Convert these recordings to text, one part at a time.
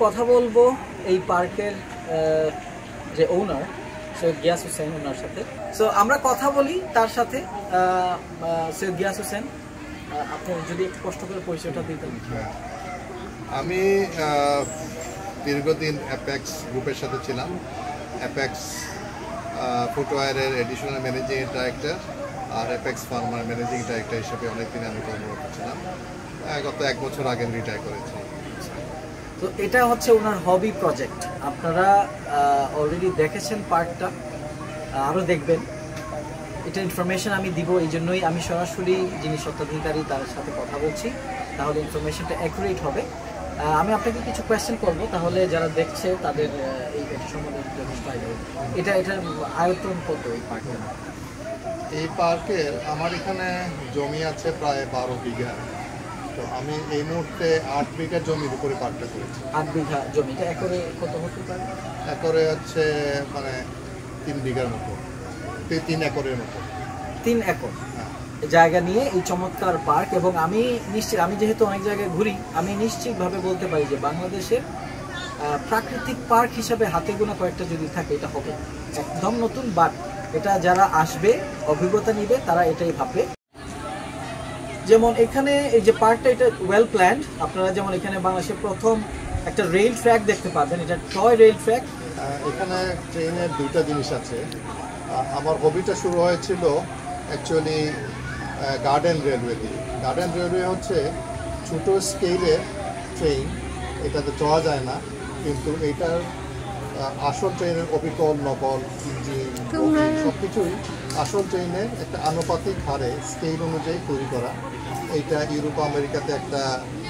কথা বলবো এই পার্কের যে ওনার সৈয়দ গিয়াস হোসেন ওনার সাথে। সো আমরা কথা বলি তার সাথে। সৈয়দ গিয়াস হোসেন, আপনি যদি একটু কষ্ট করে পরিচয়টা দিতেন। আমি দীর্ঘদিন অ্যাপেক্স গ্রুপের সাথে ছিলাম। অ্যাপেক্স ফুটওয়্যারের এডিশনাল ম্যানেজিং ডাইরেক্টর আর অ্যাপেক্স ফার্মার ম্যানেজিং ডাইরেক্টর হিসেবে অনেকদিন আমি কর্মরত ছিলাম। গত 1 বছর আগে রিটায়ার করেছি। তো এটা হচ্ছে ওনার হবি প্রজেক্ট। আপনারা অলরেডি দেখেছেন পার্কটা, আরও দেখবেন। এটা ইনফরমেশন আমি দিব, এই জন্যই আমি সরাসরি যিনি স্বত্বাধিকারী তার সাথে কথা বলছি, তাহলে ইনফরমেশনটা অ্যাকুরেট হবে। আমি আপনাকে কিছু কোয়েশ্চেন করব, তাহলে যারা দেখছে তাদের এই সম্বন্ধে যথেষ্ট আইডিয়া হবে। এটার আয়তন কত এই পার্কের? এই পার্কের আমার এখানে জমি আছে প্রায় 12 বিঘা। তো আমি এই মুহূর্তে 8 বিঘা জমির উপরে পার্কটা করেছি। 8 বিঘা জমিটা একরে কত হতে পারে? একরে হচ্ছে মানে 3 বিঘার মতো, 3 একরের মতো। 3 একর জায়গা নিয়ে এই চমৎকার পার্ক। এবং আমি নিশ্চিত, আমি যেহেতু অনেক জায়গায় ঘুরি, আমি নিশ্চিতভাবে বলতে পারি যে বাংলাদেশের প্রাকৃতিক পার্ক হিসাবে হাতে গোনা কয়েকটা যদি থাকে এটা হবে একদম নতুন। বাট এটা যারা আসবে, অভিজ্ঞতা নিবে, তারা এটাই ভাববে। যেমন এখানে এই যে পার্কটা, এটা ওয়েল প্ল্যান্ড। আপনারা যেমন এখানে বাংলাদেশের প্রথম একটা রেল ট্র্যাক দেখতে পাবেন, এটা টয় রেল ট্র্যাক। এখানে ট্রেনের 2টা জিনিস আছে। আমার হবিটা শুরু হয়েছিল অ্যাকচুয়ালি গার্ডেন রেলওয়ে দিয়ে। গার্ডেন রেলওয়ে হচ্ছে ছোটো স্কেলের ট্রেন, এটাতে যাওয়া যায় না, কিন্তু এইটার আসল ট্রেনের অবিকল নকল ইঞ্জিন সব কিছুই আসল ট্রেনের একটা আনুপাতিক হারে স্কেল অনুযায়ী তৈরি করা। এইটা ইউরোপ আমেরিকাতে একটা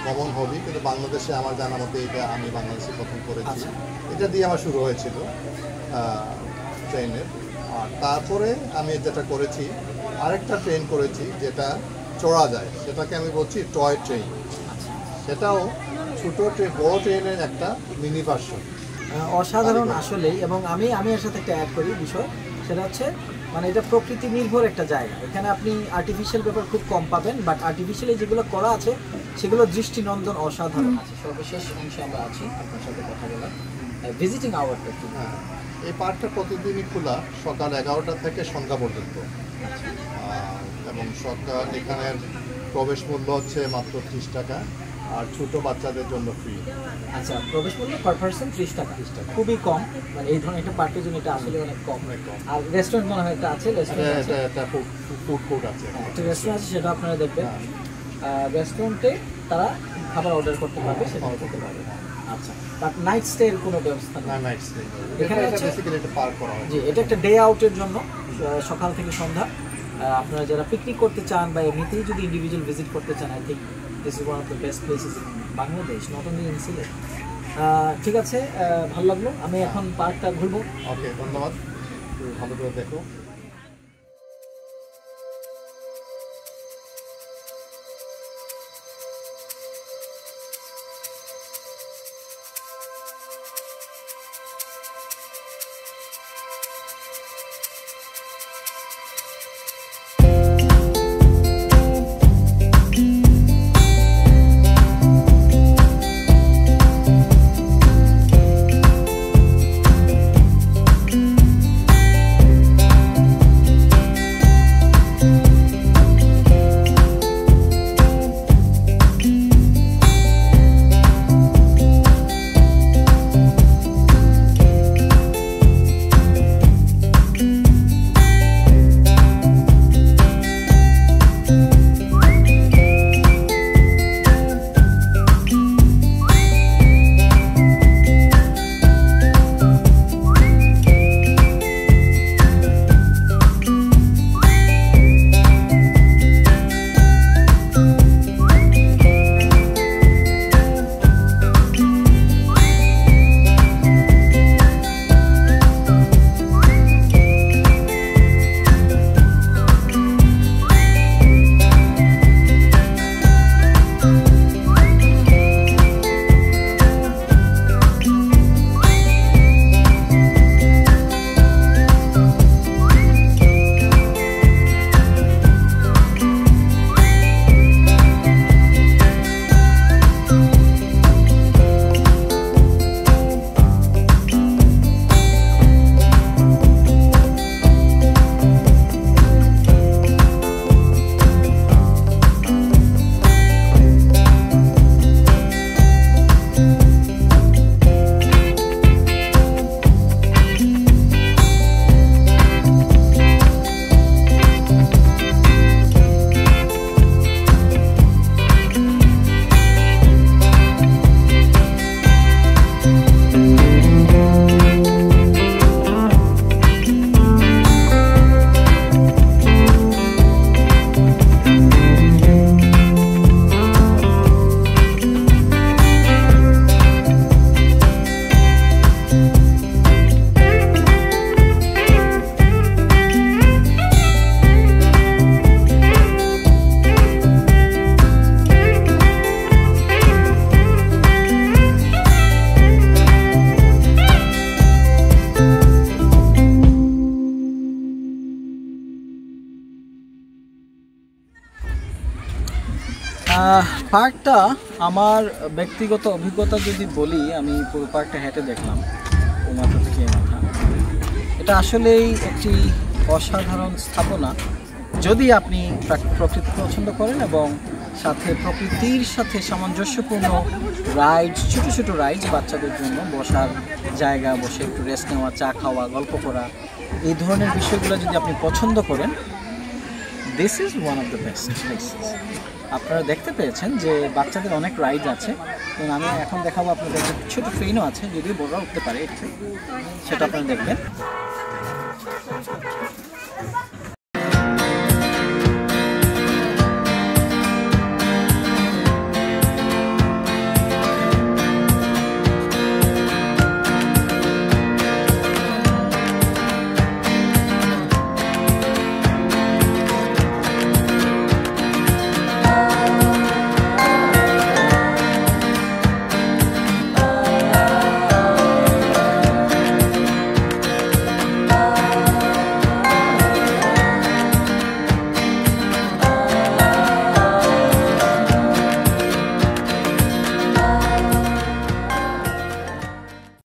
কমন হবি, কিন্তু বাংলাদেশে আমার জানা মতে এটা আমি বাংলাদেশে প্রথম করেছি। এটা দিয়ে আমার শুরু হয়েছিল ট্রেনের। আর তারপরে আমি যেটা করেছি, আরেকটা ট্রেন করেছি যেটা চড়া যায়, সেটাকে আমি বলছি টয় ট্রেন। সেটাও ছোটো ট্রেন, বড় ট্রেনের একটা মিনি ভার্সন। অসাধারণ আসলেই। এবং আমি এর সাথে একটা অ্যাড করি বিষয়, সেটা হচ্ছে মানে এটা প্রকৃতি নির্ভর একটা জায়গা। এখানে আপনি আর্টিফিশিয়াল ব্যাপার খুব কম পাবেন, বাট আর্টিফিশিয়ালি যেগুলো করা আছে সেগুলো দৃষ্টিনন্দন, অসাধারণ আছে। সর্বশেষ অংশে আমরা আছি, আপনার সাথে কথা বলার ভিজিটিং আওয়ারটা কি? এই পার্কটা প্রতিদিনই খোলা, সকাল 11টা থেকে সন্ধ্যা পর্যন্ত। এবং সকাল এখানের প্রবেশ মূল্য হচ্ছে মাত্র 30 টাকা, আর ছোটো বাচ্চাদের জন্য ফ্রি। আচ্ছা, প্রবেশ মূল্য পার পার্সন 30 টাকা। খুবই কম, মানে এই ধরনের একটা পার্কের জন্য এটা আসলে অনেক কম। আর রেস্টুরেন্ট মনে হয় একটা আছে, ফুড কোর্ট আছে, একটা রেস্টুরেন্ট আছে, সেটা আপনারা দেখবেন। রেস্টুরেন্টে তারা খাবার অর্ডার করতে পারবে, সেটা করতে পারবে। আচ্ছা, বাট নাইট স্টে এর কোনো ব্যবস্থা নেই? না, নাইট স্টে এখানে বেসিক্যালি একটা পার্ক করা হয়। জি, এটা একটা ডে আউটের জন্য, সকাল থেকে সন্ধ্যা। আপনারা যারা পিকনিক করতে চান বা এমনিতেই যদি ইন্ডিভিজুয়াল ভিজিট করতে চান, I think this is one of the best places in Bangladesh, not only in Sylhet. ঠিক আছে, ভালো লাগলো। আমি এখন পার্কটা ঘুরবো। ওকে, ধন্যবাদ, ভালো করে দেখো। পার্কটা আমার ব্যক্তিগত অভিজ্ঞতা যদি বলি, আমি পুরো পার্কটা হেঁটে দেখলাম ও মাথা থেকে এ মাথা। এটা আসলেই একটি অসাধারণ স্থাপনা যদি আপনি প্রকৃতি পছন্দ করেন এবং সাথে প্রকৃতির সাথে সামঞ্জস্যপূর্ণ রাইডস, ছোটো ছোটো রাইডস বাচ্চাদের জন্য বসার জায়গা, বসে একটু রেস্ট নেওয়া, চা খাওয়া, গল্প করা, এই ধরনের বিষয়গুলো যদি আপনি পছন্দ করেন, this is one of the best places. আপনারা দেখতে পেয়েছেন যে বাচ্চাদের অনেক রাইড আছে এবং আমি এখন দেখাবো আপনাদের একটা ছোটো ট্রেনও আছে, যদিও বড়রা উঠতে পারে, সেটা আপনারা দেখবেন।